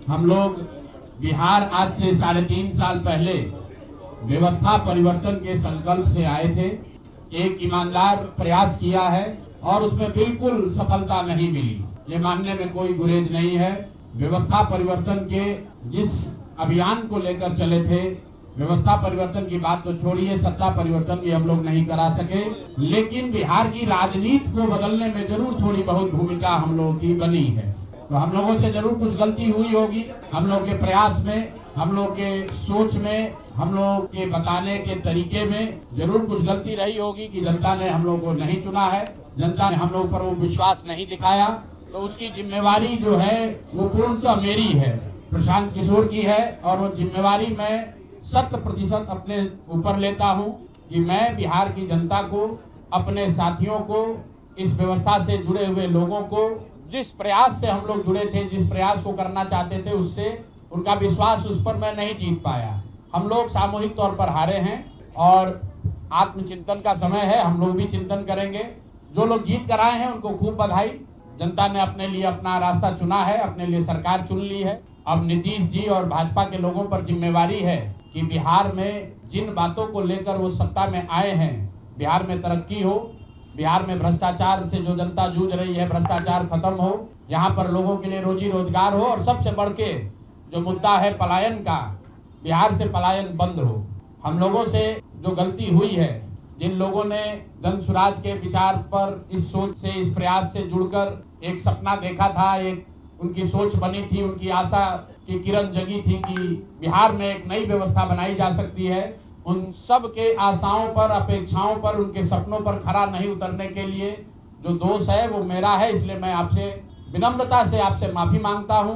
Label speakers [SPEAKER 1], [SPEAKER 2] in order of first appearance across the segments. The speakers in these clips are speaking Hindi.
[SPEAKER 1] हम लोग बिहार आज से 3.5 साल पहले व्यवस्था परिवर्तन के संकल्प से आए थे। एक ईमानदार प्रयास किया है और उसमें बिल्कुल सफलता नहीं मिली, ये मानने में कोई गुरेज नहीं है। व्यवस्था परिवर्तन के जिस अभियान को लेकर चले थे, व्यवस्था परिवर्तन की बात तो छोड़िए, सत्ता परिवर्तन भी हम लोग नहीं करा सके, लेकिन बिहार की राजनीति को बदलने में जरूर थोड़ी बहुत भूमिका हम लोगों की बनी है। तो हम लोगों से जरूर कुछ गलती हुई होगी, हम लोग के प्रयास में, हम लोग के सोच में, हम लोग के बताने के तरीके में जरूर कुछ गलती रही होगी कि जनता ने हम लोग को नहीं चुना है, जनता ने हम लोग पर वो विश्वास नहीं दिखाया। तो उसकी जिम्मेवारी जो है वो पूर्णतः मेरी है, प्रशांत किशोर की है, और वो जिम्मेवारी मैं 100% अपने ऊपर लेता हूं कि मैं बिहार की जनता को, अपने साथियों को, इस व्यवस्था से जुड़े हुए लोगों को, जिस प्रयास से हम लोग जुड़े थे, जिस प्रयास को करना चाहते थे, उससे उनका विश्वास उस पर मैं नहीं जीत पाया। हम लोग सामूहिक तौर पर हारे हैं और आत्मचिंतन का समय है, हम लोग भी चिंतन करेंगे। जो लोग जीत कर आए हैं उनको खूब बधाई, जनता ने अपने लिए अपना रास्ता चुना है, अपने लिए सरकार चुन ली है। अब नीतीश जी और भाजपा के लोगों पर जिम्मेवारी है कि बिहार में जिन बातों को लेकर वो सत्ता में आए हैं, बिहार में तरक्की हो, बिहार में भ्रष्टाचार से जो जनता जूझ रही है, भ्रष्टाचार खत्म हो, यहाँ पर लोगों के लिए रोजी रोजगार हो, और सबसे बढ़ के जो मुद्दा है पलायन का, बिहार से पलायन बंद हो। हम लोगों से जो गलती हुई है, जिन लोगों ने जन स्वराज के विचार पर, इस सोच से, इस प्रयास से जुड़कर एक सपना देखा था, एक उनकी सोच बनी थी, उनकी आशा की किरण जगी थी कि बिहार में एक नई व्यवस्था बनाई जा सकती है, उन सब के आशाओं पर, अपेक्षाओं पर, उनके सपनों पर खरा नहीं उतरने के लिए जो दोष है वो मेरा है। इसलिए मैं आपसे विनम्रता से आपसे माफी मांगता हूं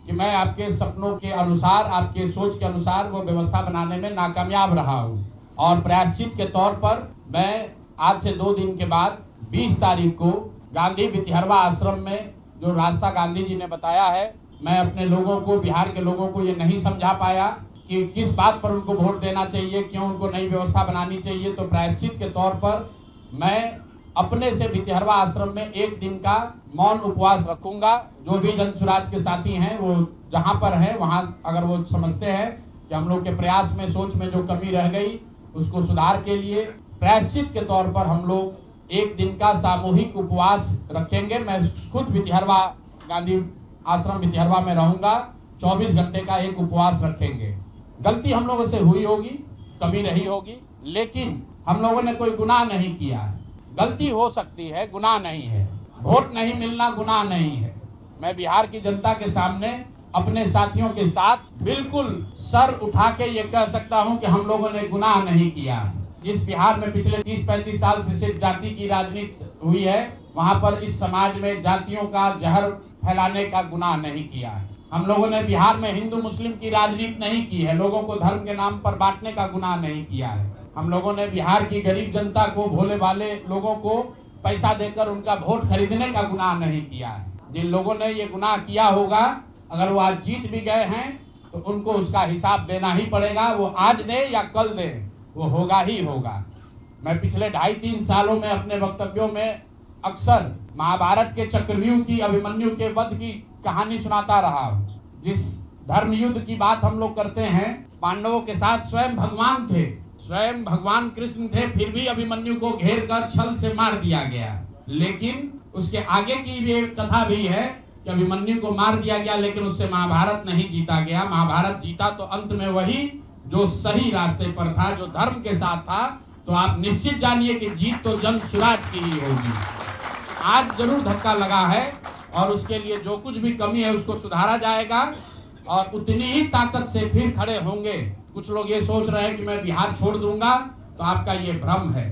[SPEAKER 1] कि मैं आपके सपनों के अनुसार, आपके सोच के अनुसार वो व्यवस्था बनाने में नाकामयाब रहा हूं। और प्रायश्चित के तौर पर मैं आज से 2 दिन के बाद 20 तारीख को गांधी वितिहरवा आश्रम में जो रास्ता गांधी जी ने बताया है, मैं अपने लोगों को, बिहार के लोगों को ये नहीं समझा पाया कि किस बात पर उनको वोट देना चाहिए, क्यों उनको नई व्यवस्था बनानी चाहिए। तो प्रायश्चित के तौर पर मैं अपने से वितिहरवा आश्रम में 1 दिन का मौन उपवास रखूंगा। जो भी जन स्वराज के साथी हैं वो जहां पर हैं वहां, अगर वो समझते हैं कि हम लोग के प्रयास में, सोच में जो कमी रह गई, उसको सुधार के लिए प्रायश्चित के तौर पर हम लोग 1 दिन का सामूहिक उपवास रखेंगे। मैं खुद वितिहरवा, गांधी आश्रम वितिहरवा में रहूंगा, 24 घंटे का एक उपवास रखेंगे। गलती हम लोगों से हुई होगी, कमी रही होगी, लेकिन हम लोगों ने कोई गुनाह नहीं किया है। गलती हो सकती है, गुनाह नहीं है। वोट नहीं मिलना गुनाह नहीं है। मैं बिहार की जनता के सामने अपने साथियों के साथ बिल्कुल सर उठा के ये कह सकता हूं कि हम लोगों ने गुनाह नहीं किया है। जिस बिहार में पिछले 30-35 साल से सिर्फ जाति की राजनीति हुई है, वहां पर इस समाज में जातियों का जहर फैलाने का गुनाह नहीं किया है। हम लोगों ने बिहार में हिंदू मुस्लिम की राजनीति नहीं की है, लोगों को धर्म के नाम पर बांटने का गुनाह नहीं किया है। हम लोगों ने बिहार की गरीब जनता को, भोले भाले लोगों को पैसा देकर उनका वोट खरीदने का गुनाह नहीं किया है। जिन लोगों ने ये गुनाह किया होगा, अगर वो आज जीत भी गए हैं तो उनको उसका हिसाब देना ही पड़ेगा। वो आज दे या कल दे, वो होगा ही होगा। मैं पिछले 2.5-3 सालों में अपने वक्तव्यों में अक्सर महाभारत के चक्रव्यूह की, अभिमन्यु के वध की कहानी सुनाता रहा हूं। जिस धर्म युद्ध की बात हम लोग करते हैं, पांडवों के साथ स्वयं भगवान थे, स्वयं भगवान कृष्ण थे, फिर भी अभिमन्यु को घेर कर छल से मार दिया गया। लेकिन उसके आगे की भी एक कथा भी है कि अभिमन्यु को मार दिया गया, लेकिन उससे महाभारत नहीं जीता गया। महाभारत जीता तो अंत में वही जो सही रास्ते पर था, जो धर्म के साथ था। तो आप निश्चित जानिए कि जीत तो जन स्वराज की ही होगी। आज जरूर धक्का लगा है और उसके लिए जो कुछ भी कमी है उसको सुधारा जाएगा और उतनी ही ताकत से फिर खड़े होंगे। कुछ लोग ये सोच रहे हैं कि मैं बिहार छोड़ दूंगा, तो आपका ये भ्रम है।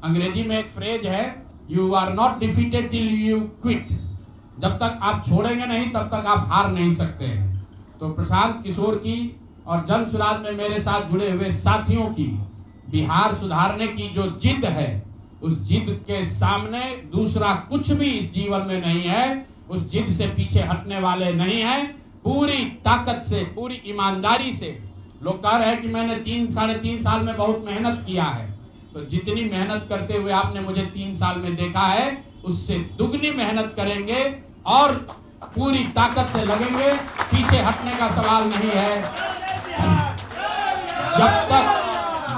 [SPEAKER 1] अंग्रेजी में एक फ्रेज है, you are not defeated till you quit. जब तक आप छोड़ेंगे नहीं तब तक आप हार नहीं सकते हैं। तो प्रशांत किशोर की और जन स्वराज में मेरे साथ जुड़े हुए साथियों की बिहार सुधारने की जो जिद है, उस जिद के सामने दूसरा कुछ भी इस जीवन में नहीं है। उस जिद से पीछे हटने वाले नहीं हैं। पूरी ताकत से, पूरी ईमानदारी से। लोग कह रहे हैं कि मैंने 3-3.5 साल में बहुत मेहनत किया है, तो जितनी मेहनत करते हुए आपने मुझे 3 साल में देखा है, उससे दुगनी मेहनत करेंगे और पूरी ताकत से लगेंगे, पीछे हटने का सवाल नहीं है।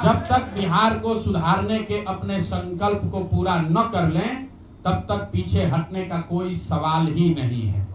[SPEAKER 1] जब तक बिहार को सुधारने के अपने संकल्प को पूरा न कर लें, तब तक पीछे हटने का कोई सवाल ही नहीं है।